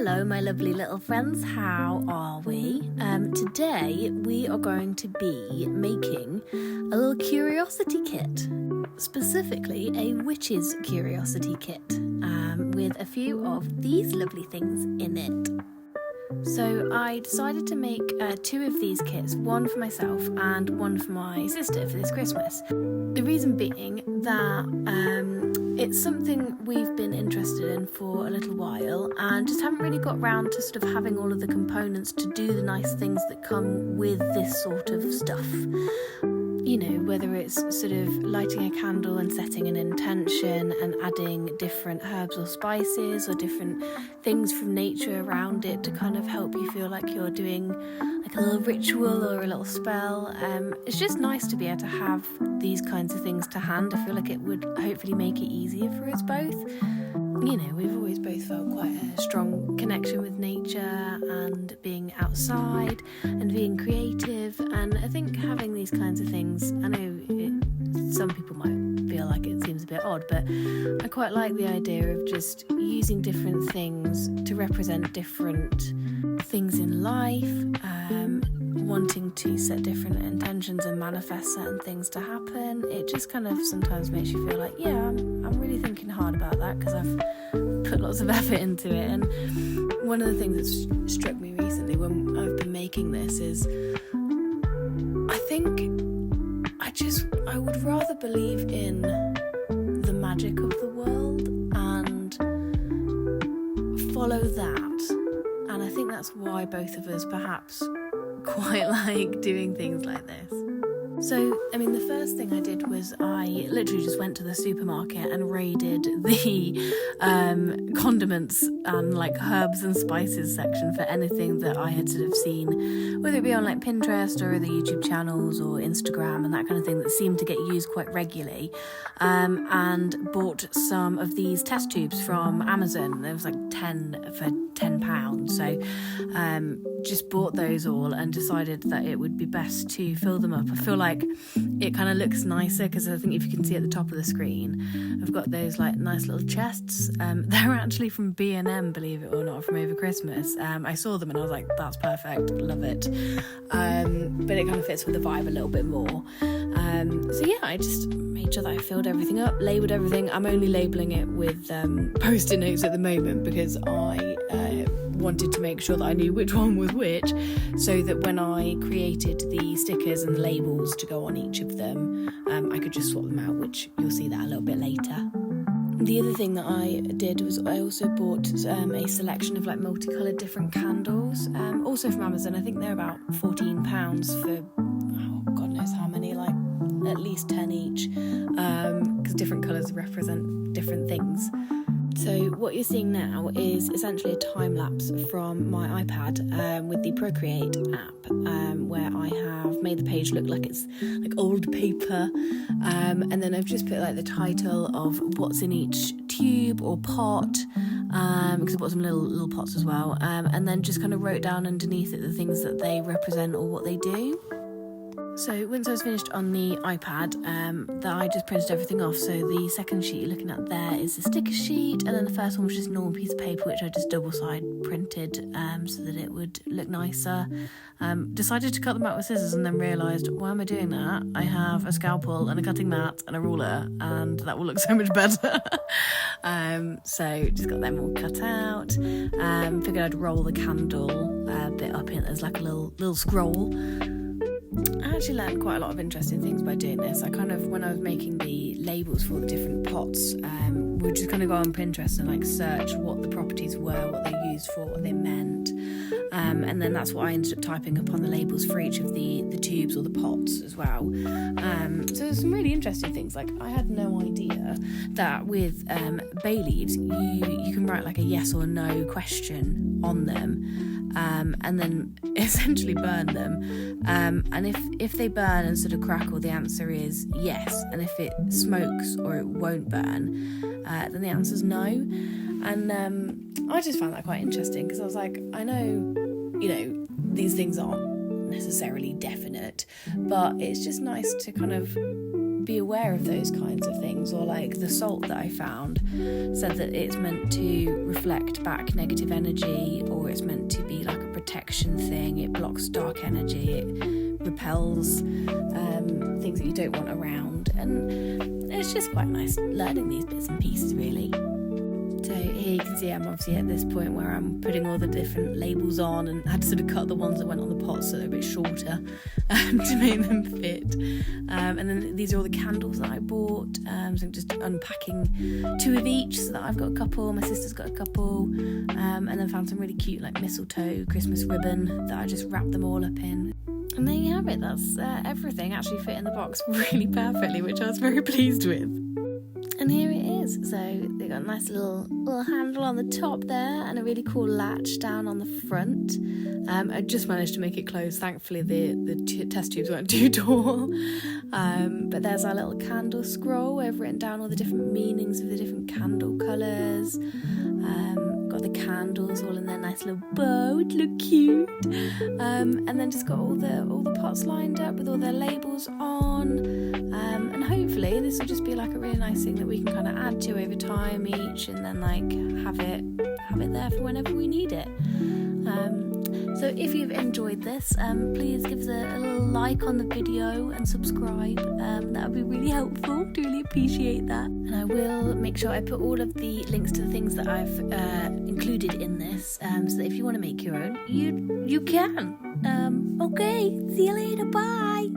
Hello, my lovely little friends. How are we? Today we are going to be making a little curiosity kit, specifically a witch's curiosity kit, with a few of these lovely things in it. So I decided to make two of these kits, one for myself and one for my sister for this Christmas. The reason being that it's something we've been interested in for a little while and just haven't really got round to sort of having all of the components to do the nice things that come with this sort of stuff. You know, whether it's sort of lighting a candle and setting an intention and adding different herbs or spices or different things from nature around it to kind of help you feel like you're doing like a little ritual or a little spell. It's just nice to be able to have these kinds of things to hand. I feel like it would hopefully make it easier for us both. You know, we've always both felt quite a strong connection with nature and being outside and being creative, and I think having these kinds of things, I know some people might feel like it seems a bit odd, but I quite like the idea of just using different things to represent different things in life, wanting to set different intentions and manifest certain things to happen. It just kind of sometimes makes you feel like, yeah, I'm really thinking hard about that because I've put lots of effort into it. And one of the things that's struck me recently when I've been making this is I think I would rather believe in the magic of the world and follow that. And I think that's why both of us perhaps quite like doing things like this. So, I mean, the first thing I did was I literally just went to the supermarket and raided the condiments and like herbs and spices section for anything that I had sort of seen, whether it be on like Pinterest or the YouTube channels or Instagram and that kind of thing that seemed to get used quite regularly, and bought some of these test tubes from Amazon. There was like 10 for £10, so just bought those all and decided that it would be best to fill them up. I feel like it kind of looks nicer because I think if you can see at the top of the screen, I've got those like nice little chests. They're actually from B&M, believe it or not, from over Christmas. I saw them and I was like, that's perfect, love it. But it kind of fits with the vibe a little bit more. So yeah, I just made sure that I filled everything up, labelled everything. I'm only labelling it with post-it notes at the moment because I wanted to make sure that I knew which one was which, so that when I created the stickers and the labels to go on each of them, I could just swap them out, which you'll see that a little bit later. The other thing that I did was I also bought a selection of like multicoloured different candles, also from Amazon. I think they're about £14 for, God knows how many, like at least 10 each, because different colours represent different things. So what you're seeing now is essentially a time-lapse from my iPad with the Procreate app, where I have made the page look like it's like old paper, and then I've just put like the title of what's in each tube or pot, because I've got some little pots as well, and then just kind of wrote down underneath it the things that they represent or what they do. So once I was finished on the iPad, that I just printed everything off. So the second sheet you're looking at there is the sticker sheet, and then the first one was just a normal piece of paper, which I just double-side printed so that it would look nicer. Decided to cut them out with scissors and then realised, why am I doing that? I have a scalpel and a cutting mat and a ruler, and that will look so much better. So just got them all cut out. Figured I'd roll the candle bit up in as like a little scroll. I actually learned quite a lot of interesting things by doing this. I kind of, when I was making the labels for all the different pots, would just kind of go on Pinterest and like search what the properties were, what they used for, what they meant, and then that's what I ended up typing up on the labels for each of the tubes or the pots as well. So there's some really interesting things. Like I had no idea that with bay leaves you can write like a yes or no question on them. And then essentially burn them, and if they burn and sort of crackle, the answer is yes, and if it smokes or it won't burn, then the answer is no. And I just found that quite interesting because I was like, I know, you know, these things aren't necessarily definite, but it's just nice to kind of be aware of those kinds of things. Or like the salt that I found said that it's meant to reflect back negative energy, or it's meant to be like a protection thing. It blocks dark energy, it repels things that you don't want around, and it's just quite nice learning these bits and pieces, really. So here you can see I'm obviously at this point where I'm putting all the different labels on, and had to sort of cut the ones that went on the pot so they're a bit shorter to make them fit. And then these are all the candles that I bought. So I'm just unpacking 2 of each so that I've got a couple, my sister's got a couple, and then found some really cute like mistletoe Christmas ribbon that I just wrapped them all up in. And there you have it. That's everything actually fit in the box really perfectly, which I was very pleased with. And here it is. So they got a nice little handle on the top there, and a really cool latch down on the front. I just managed to make it close. Thankfully, the test tubes weren't too tall. But there's our little candle scroll where I've written down all the different meanings of the different candle colours. Got the candles all in their nice little bow, it look cute. And then just got all the pots lined up with all their labels on. And hopefully this will just be like a really nice thing that we can kind of add to over time each, and then like have it there for whenever we need it. So if you've enjoyed this, please give us a little like on the video and subscribe. That would be really helpful. Do really appreciate that. And I will make sure I put all of the links to the things that I've included in this, so that if you want to make your own, you can. Okay, see you later. Bye.